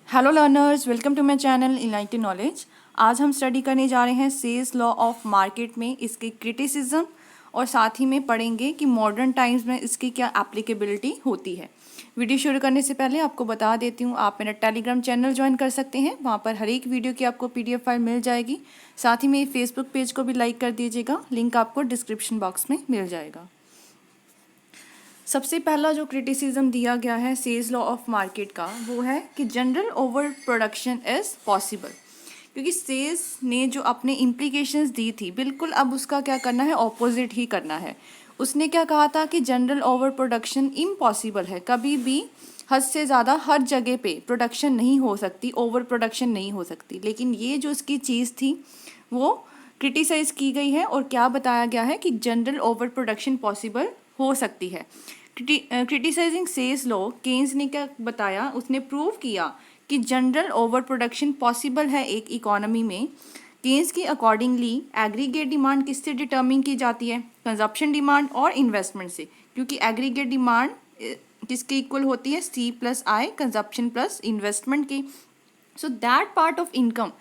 Hello learners, welcome to my channel enlightened knowledge. आज हम study करने जा रहे हैं सेल्स लॉ ऑफ मार्केट में इसके क्रिटिसिज्म और साथ ही में पढ़ेंगे कि मॉडर्न टाइम्स में इसकी क्या एप्लीकेबिलिटी होती है। वीडियो शुरू करने से पहले आपको बता देती हूँ, आप मेरा टेलीग्राम चैनल ज्वाइन कर सकते हैं। वहाँ पर हर एक वीडियो की आपको PDF फाइल मिल जाएगी। साथ ही में फेसबुक पेज को भी लाइक कर दीजिएगा, लिंक आपको डिस्क्रिप्शन बॉक्स में मिल जाएगा। सबसे पहला जो क्रिटिसिज्म दिया गया है सेल्स लॉ ऑफ मार्केट का, वो है कि general over production is possible. क्योंकि सेल्स ने जो अपने इम्प्लीकेशंस दी थी, बिल्कुल अब उसका क्या करना है, ऑपोजिट ही करना है। उसने क्या कहा था कि जनरल ओवर प्रोडक्शन इम्पॉसिबल है, कभी भी हद से ज़्यादा हर जगह पे प्रोडक्शन नहीं हो सकती, ओवर प्रोडक्शन नहीं हो सकती। लेकिन ये जो उसकी चीज़ थी वो क्रिटिसाइज़ की गई है और क्या बताया गया है कि जनरल ओवर प्रोडक्शन पॉसिबल हो सकती है। क्रिटिसाइजिंग सेल्स लॉ, केन्स ने क्या बताया, उसने प्रूव किया कि जनरल ओवर प्रोडक्शन पॉसिबल है एक इकोनॉमी में। केन्स की अकॉर्डिंगली एग्रीगेट डिमांड किससे डिटर्मिन की जाती है, कंजप्शन डिमांड और इन्वेस्टमेंट से। क्योंकि एग्रीगेट डिमांड किसके इक्वल होती है, C+I, कंजप्शन प्लस इन्वेस्टमेंट की। So that part of income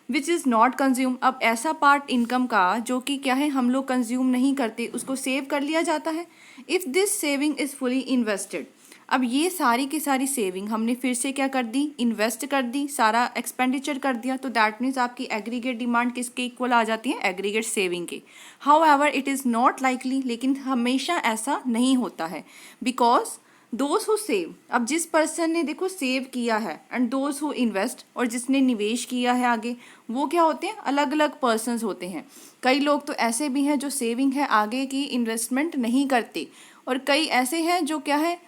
which is not consume, अब ऐसा पार्ट इनकम का जो कि क्या है हम लोग कंज्यूम नहीं करते, उसको सेव कर लिया जाता है। If this saving is fully invested, अब ये सारी की सारी सेविंग हमने फिर से क्या कर दी, इन्वेस्ट कर दी, सारा एक्सपेंडिचर कर दिया, तो दैट मीन्स आपकी एग्रीगेट डिमांड किसके इक्वल आ जाती है, एग्रीगेट सेविंग के। How ever it is not likely, लेकिन हमेशा ऐसा नहीं होता है। बिकॉज दोज हु सेव, अब जिस पर्सन ने देखो सेव किया है एंड दोज हु इन्वेस्ट, और जिसने निवेश किया है आगे, वो क्या होते हैं, अलग अलग पर्सन्स होते हैं। कई लोग तो ऐसे भी हैं जो सेविंग है आगे की, इन्वेस्टमेंट नहीं करते, और कई ऐसे हैं जो क्या है,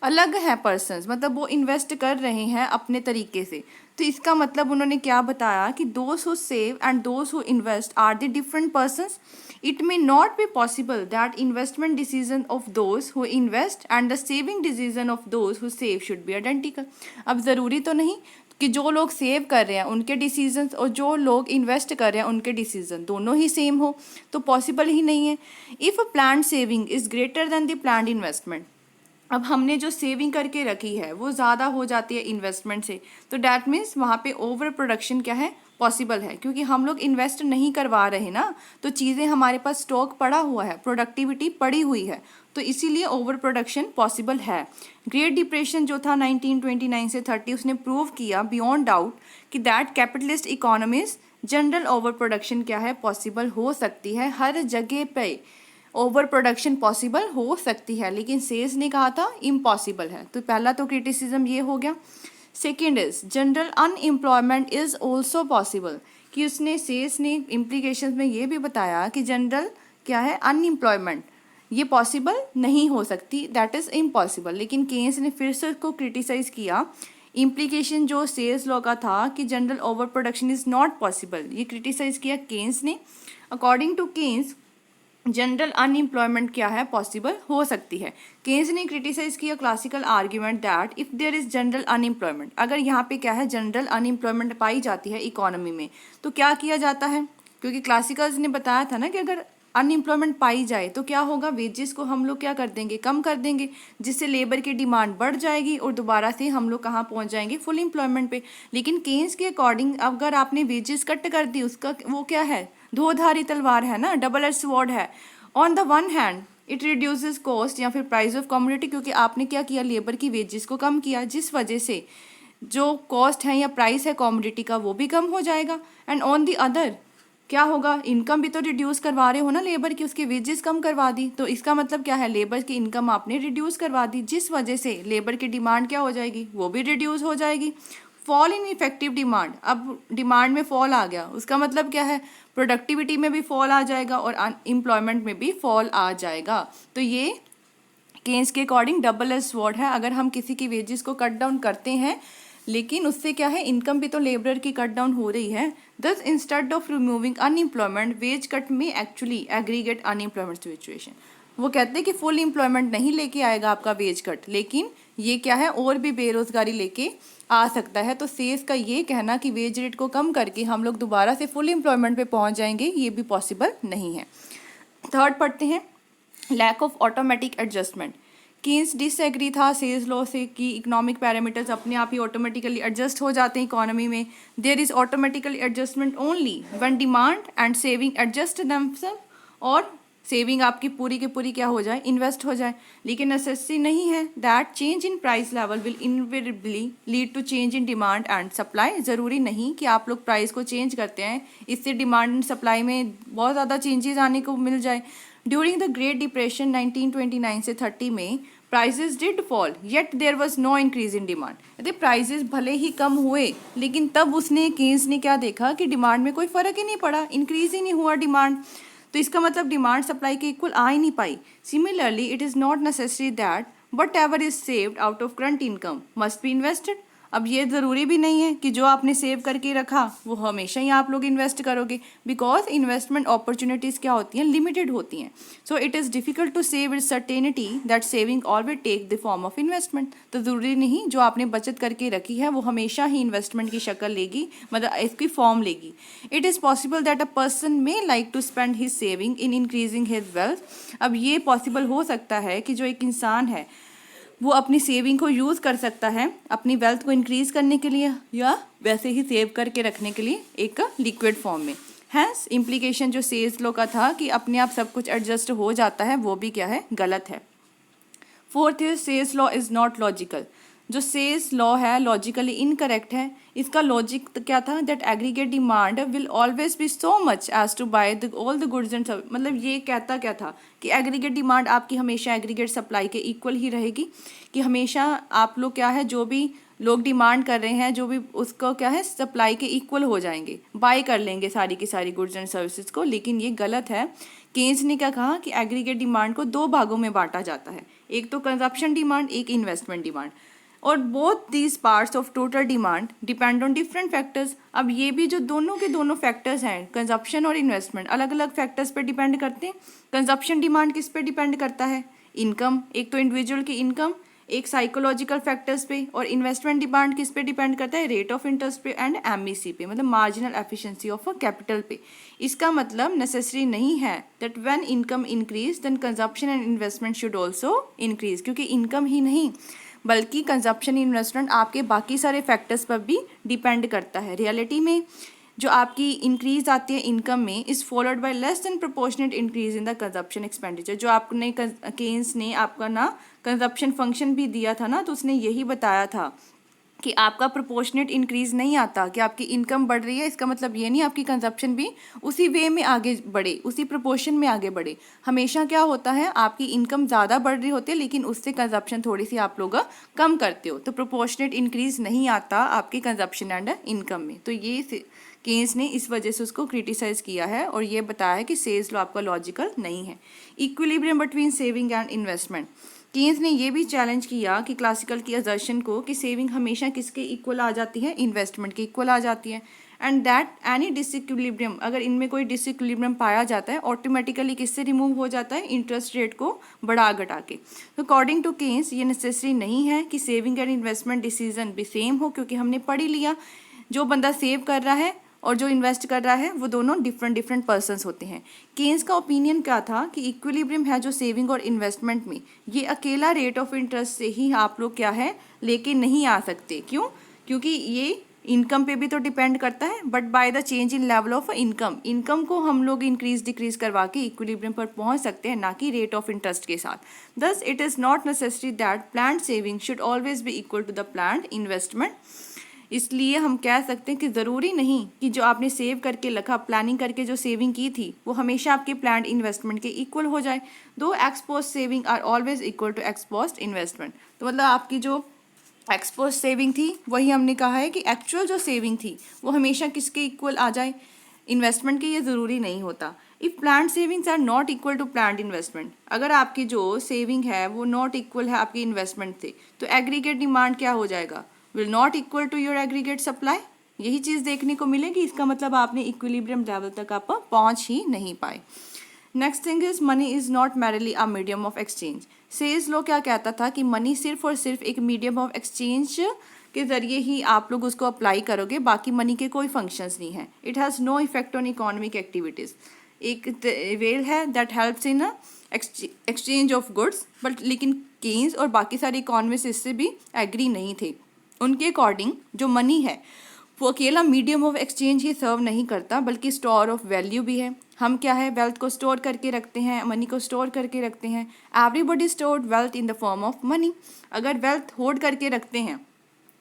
अलग है पर्सन्स, मतलब वो इन्वेस्ट कर रहे हैं अपने तरीके से। तो इसका मतलब उन्होंने क्या बताया कि those who save and those who invest are the different persons. It may not be possible that investment decision of those who invest and the saving decision of those who save should be identical. अब ज़रूरी तो नहीं कि जो लोग save कर रहे हैं उनके डिसीजंस और जो लोग इन्वेस्ट कर रहे हैं उनके डिसीजन दोनों ही सेम हो, तो पॉसिबल ही नहीं है। If a planned saving is greater than the planned investment, अब हमने जो सेविंग करके रखी है वो ज़्यादा हो जाती है इन्वेस्टमेंट से, तो डैट मीन्स वहाँ पे ओवर प्रोडक्शन क्या है, पॉसिबल है। क्योंकि हम लोग इन्वेस्ट नहीं करवा रहे ना, तो चीज़ें हमारे पास स्टॉक पड़ा हुआ है, प्रोडक्टिविटी पड़ी हुई है, तो इसीलिए ओवर प्रोडक्शन पॉसिबल है। ग्रेट डिप्रेशन जो था 1929 से 30, उसने प्रूव किया बियॉन्ड डाउट कि that capitalist economies general over production क्या है, पॉसिबल हो सकती है, हर जगह पे ओवर प्रोडक्शन पॉसिबल हो सकती है। लेकिन सेल्स ने कहा था इम्पॉसिबल है। तो पहला तो क्रिटिसिज्म ये हो गया। Second is general unemployment is also possible, कि उसने सेल्स ने इम्प्लीकेशंस में ये भी बताया कि जनरल क्या है, अनएम्प्लॉयमेंट ये पॉसिबल नहीं हो सकती, दैट इज़ इम्पॉसिबल। लेकिन केन्स ने फिर से उसको क्रिटिसाइज किया, इम्प्लीकेशन जो सेल्स लॉ का था कि general over production is not possible, ये क्रिटिसाइज किया केन्स ने। According to Keynes general unemployment क्या है, पॉसिबल हो सकती है। केन्स ने क्रिटिसाइज किया classical argument that if there is general unemployment, अगर यहाँ पे क्या है, जनरल अनएम्प्लॉयमेंट पाई जाती है इकोनॉमी में, तो क्या किया जाता है। क्योंकि क्लासिकल्स ने बताया था ना कि अगर अनएम्प्लॉयमेंट पाई जाए तो क्या होगा, वेजेस को हम लोग क्या कर देंगे, कम कर देंगे, जिससे लेबर की डिमांड बढ़ जाएगी और दोबारा से हम लोग कहाँ पहुँच जाएंगे, फुल एम्प्लॉयमेंट पे। लेकिन केन्स के अकॉर्डिंग अगर आपने वेजेस कट कर दी, उसका वो क्या है, धोधारी तलवार है ना, डबल एज स्वॉर्ड है। On the one hand it reduces cost या फिर प्राइस ऑफ कमोडिटी, क्योंकि आपने क्या किया, लेबर की वेजेस को कम किया, जिस वजह से जो कॉस्ट है या प्राइस है कमोडिटी का वो भी कम हो जाएगा। एंड ऑन द अदर क्या होगा, इनकम भी तो रिड्यूस करवा रहे हो ना लेबर की, उसकी वेजेस कम करवा दी, तो इसका मतलब क्या है, लेबर की इनकम आपने रिड्यूस करवा दी, जिस वजह से लेबर की डिमांड क्या हो जाएगी, वो भी रिड्यूस हो जाएगी। फॉल इन इफेक्टिव डिमांड, अब डिमांड में फॉल आ गया, उसका मतलब क्या है, प्रोडक्टिविटी में भी फॉल आ जाएगा और एम्प्लॉयमेंट में भी फॉल आ जाएगा। तो ये केन्स के अकॉर्डिंग डबल एज स्वॉर्ड है। अगर हम किसी की वेजेस को कट डाउन करते हैं, लेकिन उससे क्या है, इनकम भी तो लेबर की कट डाउन हो रही है। Thus instead of removing unemployment wage cut में एक्चुअली एग्रीगेट अनएम्प्लॉयमेंट सिचुएशन, वो कहते हैं कि फुल एम्प्लॉयमेंट नहीं लेके आएगा आपका वेज कट, लेकिन ये क्या है, और भी बेरोजगारी लेके आ सकता है। तो सेल्स का ये कहना कि वेज रेट को कम करके हम लोग दोबारा से फुल एम्प्लॉयमेंट पे पहुंच जाएंगे, ये भी पॉसिबल नहीं है। थर्ड पढ़ते हैं, lack of automatic adjustment, Keynes disagree था सेल्स लॉ से कि इकोनॉमिक पैरामीटर्स अपने आप ही ऑटोमेटिकली एडजस्ट हो जाते हैं इकोनॉमी में. There is automatically adjustment only when demand and saving adjust themselves, और सेविंग आपकी पूरी की पूरी क्या हो जाए, इन्वेस्ट हो जाए. लेकिन नेसेसिटी नहीं है that change in price level will invariably lead to change in demand and supply. ज़रूरी नहीं कि आप लोग प्राइस को चेंज करते हैं इससे डिमांड एंड सप्लाई में बहुत ज़्यादा चेंजेस आने को मिल जाए. ड्यूरिंग द ग्रेट डिप्रेशन 1929 से 30 में prices did fall yet there was no increase in demand. यदि प्राइजेस भले ही कम हुए लेकिन तब उसने केन्स ने क्या देखा कि डिमांड में कोई फ़र्क ही नहीं पड़ा, इंक्रीज ही नहीं हुआ डिमांड. तो इसका मतलब डिमांड सप्लाई के इक्वल आ ही नहीं पाई. Similarly it is not necessary that whatever is saved out of current income must be invested. अब ये ज़रूरी भी नहीं है कि जो आपने सेव करके रखा वो हमेशा ही आप लोग इन्वेस्ट करोगे, बिकॉज इन्वेस्टमेंट अपॉर्चुनिटीज़ क्या होती हैं, लिमिटेड होती हैं. So it is difficult to save with certainty that saving always take the form of investment. तो ज़रूरी नहीं जो आपने बचत करके रखी है वो हमेशा ही इन्वेस्टमेंट की शक्ल लेगी, मतलब इसकी फॉर्म लेगी. It is possible that a person may like to spend his saving in increasing his wealth. अब ये पॉसिबल हो सकता है कि जो एक इंसान है वो अपनी सेविंग को यूज़ कर सकता है अपनी वेल्थ को इंक्रीज़ करने के लिए या वैसे ही सेव करके रखने के लिए एक लिक्विड फॉर्म में. हैंस इम्प्लीकेशन जो सेल्स लॉ का था कि अपने आप सब कुछ एडजस्ट हो जाता है वो भी क्या है, गलत है. Fourth is sales law is not logical. जो सेल्स लॉ है लॉजिकली इनकरेक्ट है. इसका लॉजिक क्या था, that aggregate demand will always be so much as to buy all the goods and service. मतलब ये कहता क्या था कि एग्रीगेट डिमांड आपकी हमेशा एग्रीगेट सप्लाई के इक्वल ही रहेगी, कि हमेशा आप लोग क्या है जो भी लोग डिमांड कर रहे हैं जो भी उसको क्या है सप्लाई के इक्वल हो जाएंगे, बाय कर लेंगे सारी की सारी गुड्स एंड सर्विसेज को. लेकिन ये गलत है. केन्स ने क्या कहा कि एग्रीगेट डिमांड को दो भागों में बांटा जाता है, एक तो कंजप्शन डिमांड, एक इन्वेस्टमेंट डिमांड, और both these parts of total demand depend on different factors. अब ये भी जो दोनों के दोनों फैक्टर्स हैं कंजप्शन और इन्वेस्टमेंट अलग अलग फैक्टर्स पे डिपेंड करते हैं. कंजप्शन डिमांड किस पे डिपेंड करता है, इनकम, एक तो इंडिविजुअल की इनकम, एक साइकोलॉजिकल फैक्टर्स पे. और इन्वेस्टमेंट डिमांड किस पे डिपेंड करता है, रेट ऑफ इंटरेस्ट पे एंड एमईसी पे, मतलब मार्जिनल एफिशिएंसी ऑफ कैपिटल पे. इसका मतलब नेसेसरी नहीं है that when income increase then consumption and investment should also increase, क्योंकि इनकम ही नहीं बल्कि कंजप्शन इन्वेस्टमेंट आपके बाकी सारे फैक्टर्स पर भी डिपेंड करता है. रियलिटी में जो आपकी इंक्रीज आती है इनकम में is followed by less than proportionate increase in the consumption expenditure. जो आपने केन्स ने आपका ना कंजप्शन फंक्शन भी दिया था ना, तो उसने यही बताया था कि आपका प्रोपोर्शनेट इंक्रीज़ नहीं आता, कि आपकी इनकम बढ़ रही है इसका मतलब ये नहीं आपकी कंजप्शन भी उसी वे में आगे बढ़े, उसी प्रोपोर्शन में आगे बढ़े. हमेशा क्या होता है आपकी इनकम ज़्यादा बढ़ रही होती है लेकिन उससे कंजप्शन थोड़ी सी आप लोग कम करते हो, तो प्रोपोर्शनेट इंक्रीज़ नहीं आता आपकी कंजप्शन एंड इनकम में. तो ये केन्स ने इस वजह से उसको क्रिटिसाइज़ किया है और ये बताया है कि सेल्स लॉ आपका लॉजिकल नहीं है. Equilibrium between saving and investment. Keynes ने ये भी चैलेंज किया कि क्लासिकल की असर्शन को कि सेविंग हमेशा किसके इक्वल आ जाती है, इन्वेस्टमेंट के इक्वल आ जाती है, एंड दैट एनी डिसइक्विलिब्रियम, अगर इनमें कोई डिसइक्विलिब्रियम पाया जाता है ऑटोमेटिकली किससे रिमूव हो जाता है, इंटरेस्ट रेट को बढ़ा घटा के. तो अकॉर्डिंग टू केन्स ये नेसेसरी नहीं है कि सेविंग एंड इन्वेस्टमेंट डिसीजन भी सेम हो, क्योंकि हमने पढ़ ही लिया जो बंदा सेव कर रहा है और जो इन्वेस्ट कर रहा है वो दोनों डिफरेंट पर्सन्स होते हैं. केन्स का ओपिनियन क्या था कि इक्विलिब्रियम है जो सेविंग और इन्वेस्टमेंट में, ये अकेला रेट ऑफ इंटरेस्ट से ही आप लोग क्या है लेके नहीं आ सकते. क्यों, क्योंकि ये इनकम पे भी तो डिपेंड करता है, but by the change in level of income को हम लोग इंक्रीज डिक्रीज करवा के इक्विलिब्रियम पर पहुंच सकते हैं, ना कि रेट ऑफ इंटरेस्ट के साथ. Thus it is not necessary that planned saving should always be equal to the planned investment. इसलिए हम कह सकते हैं कि ज़रूरी नहीं कि जो आपने सेव करके रखा, प्लानिंग करके जो सेविंग की थी वो हमेशा आपके प्लान्ड इन्वेस्टमेंट के इक्वल हो जाए. Though ex post saving are always equal to ex post investment. तो मतलब आपकी जो एक्सपोज सेविंग थी वही हमने कहा है कि एक्चुअल जो सेविंग थी वो हमेशा किसके इक्वल आ जाए, इन्वेस्टमेंट के. ये ज़रूरी नहीं होता. If planned savings are not equal to planned investment, अगर आपकी जो सेविंग है वो नॉट इक्वल है आपकी इन्वेस्टमेंट से, तो एग्रीगेट डिमांड क्या हो जाएगा, will not equal to your aggregate supply. यही चीज़ देखने को मिलेगी. इसका मतलब आपने इक्विलिब्रियम लेवल तक आप पहुंच ही नहीं पाए. Next thing is money is not merely a medium of exchange. सेल्स लॉ क्या कहता था कि मनी सिर्फ और सिर्फ एक मीडियम ऑफ एक्सचेंज के ज़रिए ही आप लोग उसको अप्लाई करोगे, बाकी मनी के कोई फंक्शंस नहीं है. It has no effect on economic activities. एक वेल है that helps in exchange of goods, but लेकिन केन्स और बाकी सारे इकोनॉमिस्ट इससे भी एग्री नहीं थे। उनके अकॉर्डिंग जो मनी है वो अकेला मीडियम ऑफ एक्सचेंज ही सर्व नहीं करता बल्कि स्टोर ऑफ वैल्यू भी है। हम क्या है, वेल्थ को स्टोर करके रखते हैं, मनी को स्टोर करके रखते हैं। Everybody stored wealth in the form of money. अगर वेल्थ होल्ड करके रखते हैं,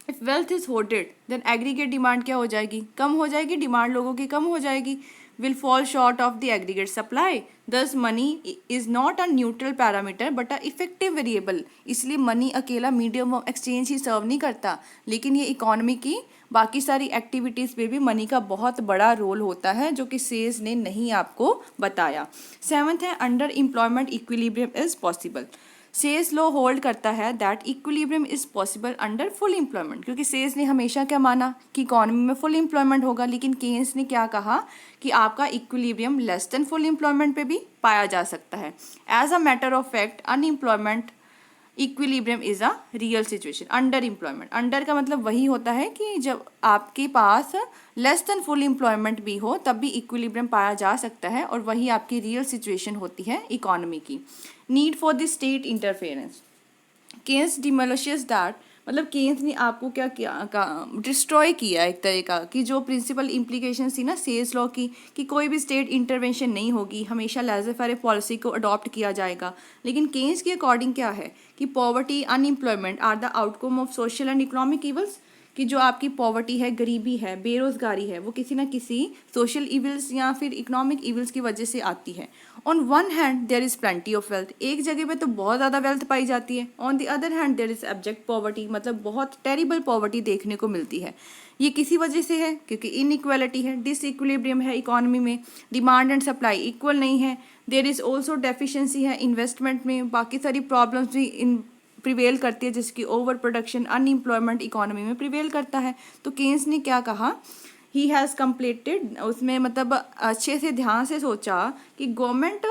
if wealth is holded then aggregate demand क्या हो जाएगी, कम हो जाएगी, डिमांड लोगों की कम हो जाएगी, will fall short of the aggregate supply. Thus money is not a neutral parameter but a effective variable. इसलिए मनी अकेला मीडियम ऑफ एक्सचेंज ही सर्व नहीं करता, लेकिन ये इकोनॉमी की बाकी सारी एक्टिविटीज़ पे भी मनी का बहुत बड़ा रोल होता है, जो कि सेज ने नहीं आपको बताया। 7th है under employment equilibrium is possible. Says law hold करता है that equilibrium is possible under full employment, क्योंकि सेज ने हमेशा क्या माना कि इकोनॉमी में फुल एम्प्लॉयमेंट होगा, लेकिन केन्स ने क्या कहा कि आपका equilibrium less than full employment पे भी पाया जा सकता है। As a matter of fact unemployment equilibrium is a real situation. Under employment, under का मतलब वही होता है कि जब आपके पास लेस देन फुल एम्प्लॉयमेंट भी हो तब भी इक्विलिब्रियम पाया जा सकता है, और वही आपकी रियल सिचुएशन होती है इकोनॉमी की। Need for the state interference, Keynes demolishes that, मतलब केन्स ने आपको क्या किया, डिस्ट्रॉय किया एक तरह का, कि जो प्रिंसिपल इम्प्लीकेशन थी ना सेज लॉ की, कि कोई भी स्टेट इंटरवेंशन नहीं होगी, हमेशा लेज़र फेयर पॉलिसी को अडॉप्ट किया जाएगा। लेकिन केन्स के अकॉर्डिंग क्या है कि poverty unemployment are the outcome of social and economic evils, कि जो आपकी पॉवर्टी है, गरीबी है, बेरोजगारी है, वो किसी ना किसी सोशल इविल्स या फिर इकोनॉमिक इविल्स की वजह से आती है। On one hand there is plenty of wealth, एक जगह पे तो बहुत ज़्यादा वेल्थ पाई जाती है, on the other hand there is abject poverty, मतलब बहुत टेरिबल पॉवर्टी देखने को मिलती है। ये किसी वजह से है क्योंकि इनइक्वालिटी है, डिसइक्विलिब्रियम है इकोनॉमी में, डिमांड एंड सप्लाई इक्वल नहीं है, देयर इज़ ऑल्सो डेफिशिएंसी है इन्वेस्टमेंट में, बाकी सारी प्रॉब्लम्स भी इन प्रिवेल करती है, जिसकी ओवर प्रोडक्शन अनएम्प्लॉयमेंट इकोनॉमी में प्रिवेल करता है। तो केन्स ने क्या कहा, ही हैज़ कंप्लीटेड, उसमें मतलब अच्छे से ध्यान से सोचा कि गवर्नमेंट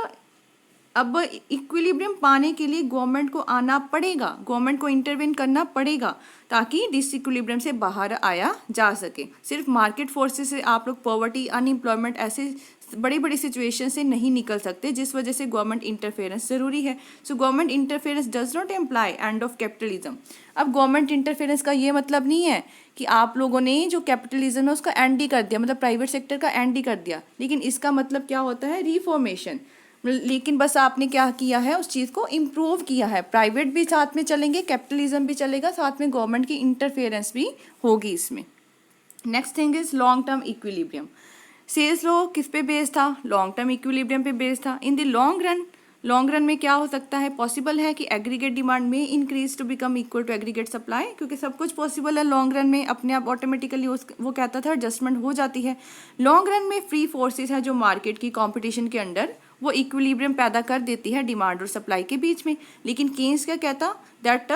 अब इक्विलिब्रियम पाने के लिए गवर्नमेंट को आना पड़ेगा, गवर्नमेंट को इंटरवेन करना पड़ेगा ताकि डिसइक्विलिब्रियम से बाहर आया जा सके। सिर्फ मार्केट फोर्सेस से आप लोग पॉवर्टी अनएम्प्लॉयमेंट ऐसे बड़ी बड़ी सिचुएशन से नहीं निकल सकते, जिस वजह से गवर्नमेंट इंटरफेरेंस ज़रूरी है। So government interference does not employee end of capitalism. अब गवर्नमेंट इंटरफेरेंस का ये मतलब नहीं है कि आप लोगों ने जो कैपिटलिज्म है उसका एंड ही कर दिया, मतलब प्राइवेट सेक्टर का एंड ही कर दिया, लेकिन इसका मतलब क्या होता है, रिफॉर्मेशन। लेकिन बस आपने क्या किया है, उस चीज़ को इम्प्रूव किया है, प्राइवेट भी साथ में चलेंगे, कैपिटलिज्म भी चलेगा, साथ में गवर्नमेंट की इंटरफेरेंस भी होगी इसमें। Next thing is long term equilibrium. सेल्स लॉ किस पे बेस्ड था, लॉन्ग टर्म इक्विलिब्रियम पे बेस्ड था। इन द लॉन्ग रन में क्या हो सकता है, पॉसिबल है कि aggregate demand may increase to become equal to aggregate supply, क्योंकि सब कुछ पॉसिबल है लॉन्ग रन में, अपने आप ऑटोमेटिकली वो कहता था एडजस्टमेंट हो जाती है। लॉन्ग रन में फ्री फोर्सेस है जो मार्केट की कॉम्पिटिशन के अंडर वो इक्विलिब्रियम पैदा कर देती है डिमांड और सप्लाई के बीच में। लेकिन केन्स क्या कहता, that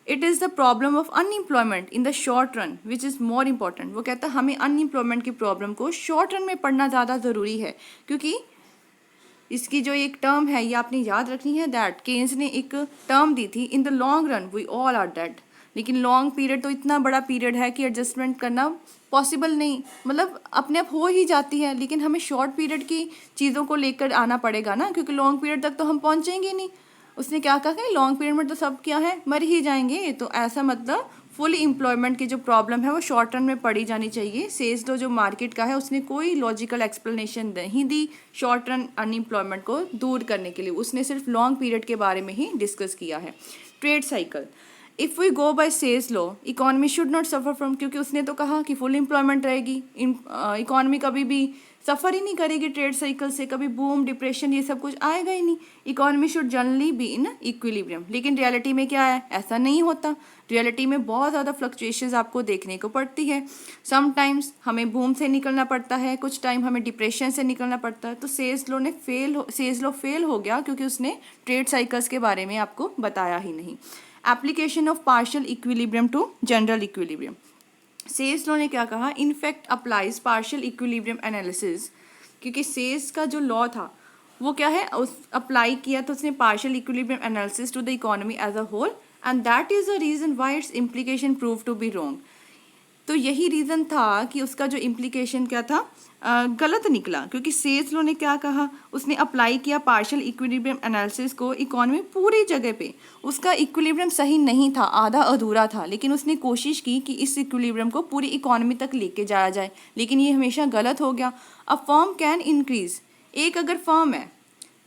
it is the problem of unemployment in the short run which is more important. वो कहता है हमें अनएम्प्लॉयमेंट की प्रॉब्लम को शॉर्ट रन में पढ़ना ज़्यादा ज़रूरी है, क्योंकि इसकी जो एक टर्म है ये आपने याद रखनी है, दैट केन्स ने एक टर्म दी थी, in the long run we all are dead. लेकिन लॉन्ग पीरियड तो इतना बड़ा पीरियड है कि एडजस्टमेंट करना पॉसिबल नहीं, मतलब अपने आप हो ही जाती है, लेकिन हमें शॉर्ट पीरियड की चीज़ों को लेकर आना पड़ेगा ना, क्योंकि लॉन्ग पीरियड तक तो हम पहुँचेंगे नहीं। उसने क्या कहा कि लॉन्ग पीरियड में तो सब क्या है, मर ही जाएंगे, तो ऐसा मतलब फुल एम्प्लॉयमेंट की जो प्रॉब्लम है वो शॉर्ट टर्म में पड़ी जानी चाहिए। सेल्स लॉ जो मार्केट का है उसने कोई लॉजिकल एक्सप्लेनेशन नहीं दी शॉर्ट टर्म अनएम्प्लॉयमेंट को दूर करने के लिए, उसने सिर्फ लॉन्ग पीरियड के बारे में ही डिस्कस किया है। Trade cycle, if we go by सेल्स law economy should not suffer from, क्योंकि उसने तो कहा कि फुल एम्प्लॉयमेंट रहेगी, इकोनॉमी कभी भी सफ़र ही नहीं करेगी ट्रेड साइकिल से, कभी बूम डिप्रेशन ये सब कुछ आएगा ही नहीं, economy should generally be in equilibrium. लेकिन रियलिटी में क्या है, ऐसा नहीं होता, रियलिटी में बहुत ज़्यादा फ्लक्चुएशंस आपको देखने को पड़ती है। समटाइम्स हमें बूम से निकलना पड़ता है, कुछ टाइम हमें डिप्रेशन से निकलना पड़ता है। तो सेल्स लॉ फेल हो गया क्योंकि उसने ट्रेड साइकिल्स के बारे में आपको बताया ही नहीं। Application of partial equilibrium to general equilibrium, सेल्स लॉ ने क्या कहा, in fact applies partial equilibrium analysis, क्योंकि सेल्स का जो लॉ था वो क्या है, उस अप्लाई किया तो उसने partial equilibrium analysis to the economy as a whole, and that is the reason why its implication prove to be wrong. तो यही रीज़न था कि उसका जो इम्प्लीकेशन क्या था, गलत निकला, क्योंकि सेल्स लॉ ने क्या कहा, उसने अप्लाई किया पार्शियल इक्विलिब्रियम एनालिसिस को इकोनॉमी पूरी जगह पे। उसका इक्विलिब्रियम सही नहीं था, आधा अधूरा था, लेकिन उसने कोशिश की कि इस इक्विलिब्रियम को पूरी इकोनॉमी तक लेके जाया जाए, लेकिन ये हमेशा गलत हो गया। अ फर्म कैन इंक्रीज, एक अगर फर्म है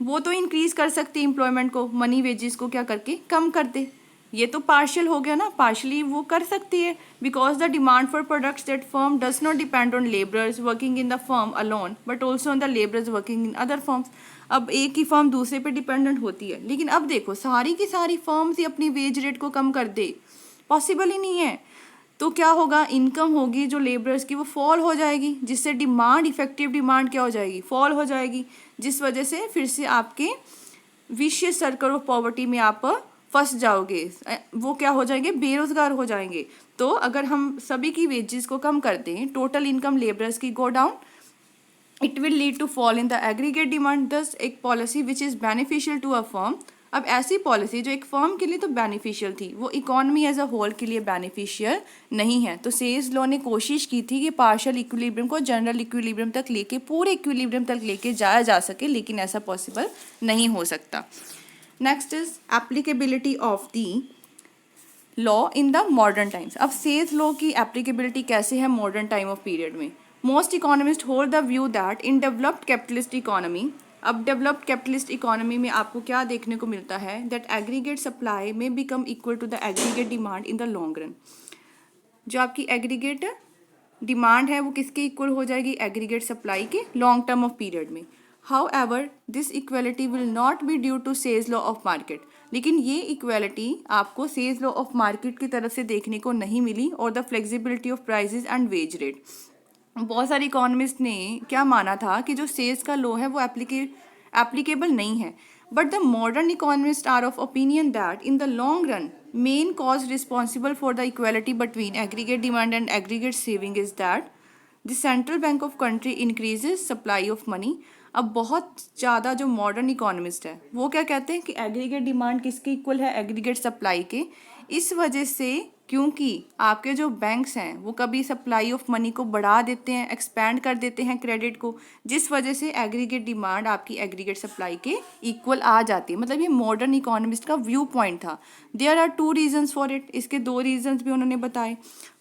वो तो इंक्रीज कर सकती है एम्प्लॉयमेंट को, मनी वेजेस को क्या करके कम कर दे, ये तो पार्शियल हो गया ना, पार्शली वो कर सकती है, because the demand for products that firm does not depend on labourers working in the firm alone but also on the labourers working in other firms. अब एक ही फर्म दूसरे पे डिपेंडेंट होती है, लेकिन अब देखो सारी की सारी फर्म्स ही अपनी वेज रेट को कम कर दे, पॉसिबल ही नहीं है। तो क्या होगा, इनकम होगी जो लेबरर्स की वो फॉल हो जाएगी, जिससे डिमांड, इफेक्टिव डिमांड क्या हो जाएगी, फॉल हो जाएगी, जिस वजह से फिर से आपके विशियस सर्कल ऑफ पॉवर्टी में आप फंस जाओगे, वो क्या हो जाएंगे, बेरोजगार हो जाएंगे। तो अगर हम सभी की वेजेस को कम कर दें, टोटल इनकम लेबरर्स की go down, it will lead to fall in the aggregate demand. Thus एक policy which is beneficial to a firm, अब ऐसी पॉलिसी जो एक फर्म के लिए तो बेनिफिशियल थी, वो इकोनॉमी एज अ होल के लिए बेनिफिशियल नहीं है। तो सेल्स लॉ ने कोशिश की थी कि पार्शियल इक्विलिब्रियम को जनरल इक्विलिब्रियम तक लेके, पूरे इक्विलिब्रियम तक लेके जाया जा सके, लेकिन ऐसा पॉसिबल नहीं हो सकता। Next is applicability of the law in the modern times. अब सेल्स लॉ की एप्लीकेबिलिटी कैसे है मॉडर्न टाइम ऑफ पीरियड में। Most economist hold the view that in developed capitalist economy, अब डेवलप्ड कैपिटलिस्ट इकोनॉमी में आपको क्या देखने को मिलता है, that aggregate supply may become equal to the aggregate demand in the long run. जो आपकी एग्रीगेट डिमांड है वो किसके इक्वल हो जाएगी, एग्रीगेट सप्लाई के लॉन्ग टर्म ऑफ पीरियड में। However this equality will not be due to सेल्स लॉ ऑफ मार्केट, लेकिन ये इक्वलिटी आपको सेल्स लॉ ऑफ मार्केट की तरफ से देखने को नहीं मिली, और the flexibility of prices and wage rate. बहुत सारे इकोनॉमिस्ट ने क्या माना था कि जो सेल्स का लॉ है वो एप्लीकेबल नहीं है, but the modern economist are of opinion that in the long run main cause responsible for the equality between aggregate demand and aggregate saving is that the central bank of country increases supply of money. अब बहुत ज़्यादा जो modern economist है वो क्या कहते हैं कि एग्रीगेट डिमांड किसके इक्वल है, एग्रीगेट सप्लाई के, इस वजह से क्योंकि आपके जो बैंक्स हैं वो कभी सप्लाई ऑफ मनी को बढ़ा देते हैं, एक्सपैंड कर देते हैं क्रेडिट को, जिस वजह से एग्रीगेट डिमांड आपकी एग्रीगेट सप्लाई के इक्वल आ जाती है। मतलब ये मॉडर्न इकोनॉमिस्ट का व्यू पॉइंट था। There are two reasons for it, इसके दो रीजन्स भी उन्होंने बताए।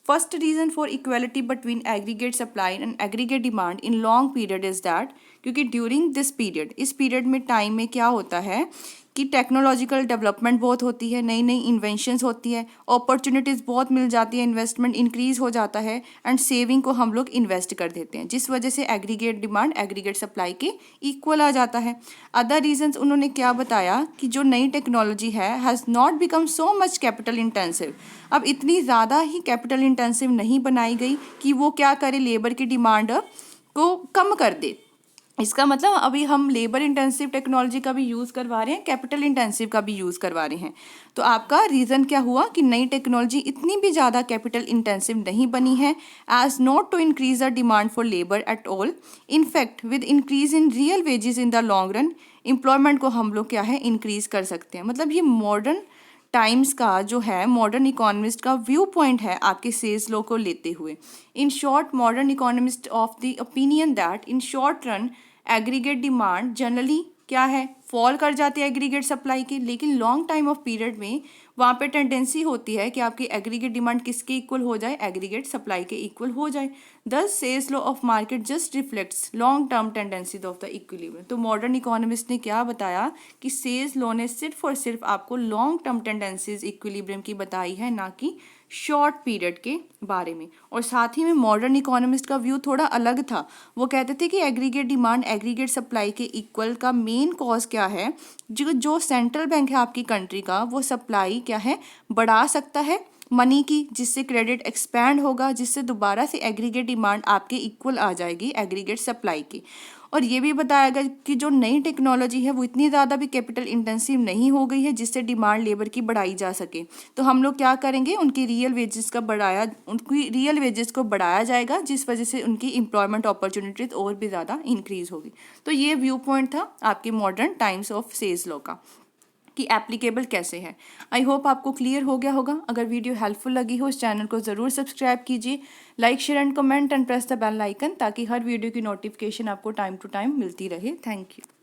First reason for equality between aggregate supply and aggregate demand in long period is that, क्योंकि ड्यूरिंग दिस पीरियड, इस पीरियड में टाइम में क्या होता है कि टेक्नोलॉजिकल डेवलपमेंट बहुत होती है, नई नई इन्वेंशंस होती है, अपॉर्चुनिटीज़ बहुत मिल जाती है, इन्वेस्टमेंट इंक्रीज़ हो जाता है, एंड सेविंग को हम लोग इन्वेस्ट कर देते हैं, जिस वजह से एग्रीगेट डिमांड एग्रीगेट सप्लाई के इक्वल आ जाता है। अदर रीजंस उन्होंने क्या बताया कि जो नई टेक्नोलॉजी है has not become so much capital intensive, अब इतनी ज़्यादा ही कैपिटल इंटेंसिव नहीं बनाई गई कि वो क्या करे, लेबर की डिमांड को कम कर दे। इसका मतलब अभी हम लेबर इंटेंसिव टेक्नोलॉजी का भी यूज़ करवा रहे हैं, कैपिटल इंटेंसिव का भी यूज़ करवा रहे हैं। तो आपका रीज़न क्या हुआ कि नई टेक्नोलॉजी इतनी भी ज़्यादा कैपिटल इंटेंसिव नहीं बनी है, as not to increase the demand for labour at all. In fact with increase in real wages in the long run, employment को हम लोग क्या है इंक्रीज कर सकते हैं। मतलब ये मॉडर्न टाइम्स का जो है मॉडर्न इकोनॉमिस्ट का व्यू पॉइंट है आपके सेल्स लॉ को लेते हुए। In short modern economist of the opinion that in short run aggregate demand generally क्या है, फॉल कर जाती है एग्रीगेट सप्लाई की, लेकिन लॉन्ग टाइम ऑफ पीरियड में वहाँ पे टेंडेंसी होती है कि आपकी एग्रीगेट डिमांड किसके इक्वल हो जाए, एग्रीगेट सप्लाई के इक्वल हो जाए। दस सेल्स law of market just reflects long term tendencies of the equilibrium. तो मॉडर्न इकोनॉमिस्ट ने क्या बताया कि सेल्स लॉ ने सिर्फ और सिर्फ आपको लॉन्ग टर्म टेंडेंसीज इक्विलिब्रियम की बताई है, ना कि शॉर्ट पीरियड के बारे में। और साथ ही में मॉडर्न इकोनॉमिस्ट का व्यू थोड़ा अलग था, वो कहते थे कि एग्रीगेट डिमांड एग्रीगेट सप्लाई के इक्वल का मेन कॉज क्या है, जो सेंट्रल बैंक है आपकी कंट्री का, वो सप्लाई क्या है बढ़ा सकता है मनी की, जिससे क्रेडिट एक्सपैंड होगा, जिससे दोबारा से एग्रीगेट डिमांड आपके इक्वल आ जाएगी एग्रीगेट सप्लाई की। और ये भी बताया गया कि जो नई टेक्नोलॉजी है वो इतनी ज़्यादा भी कैपिटल इंटेंसिव नहीं हो गई है जिससे डिमांड लेबर की बढ़ाई जा सके। तो हम लोग क्या करेंगे, उनकी रियल वेजेस को बढ़ाया जाएगा, जिस वजह से उनकी एम्प्लॉयमेंट अपॉर्चुनिटीज और भी ज़्यादा इंक्रीज होगी। तो ये व्यू पॉइंट था आपके मॉडर्न टाइम्स ऑफ सेल्स लॉ का। कि एप्लीकेबल कैसे है। आई होप आपको क्लियर हो गया होगा। अगर वीडियो हेल्पफुल लगी हो इस चैनल को ज़रूर सब्सक्राइब कीजिए, like share and comment and press the bell icon, ताकि हर वीडियो की नोटिफिकेशन आपको टाइम टू टाइम मिलती रहे। Thank you.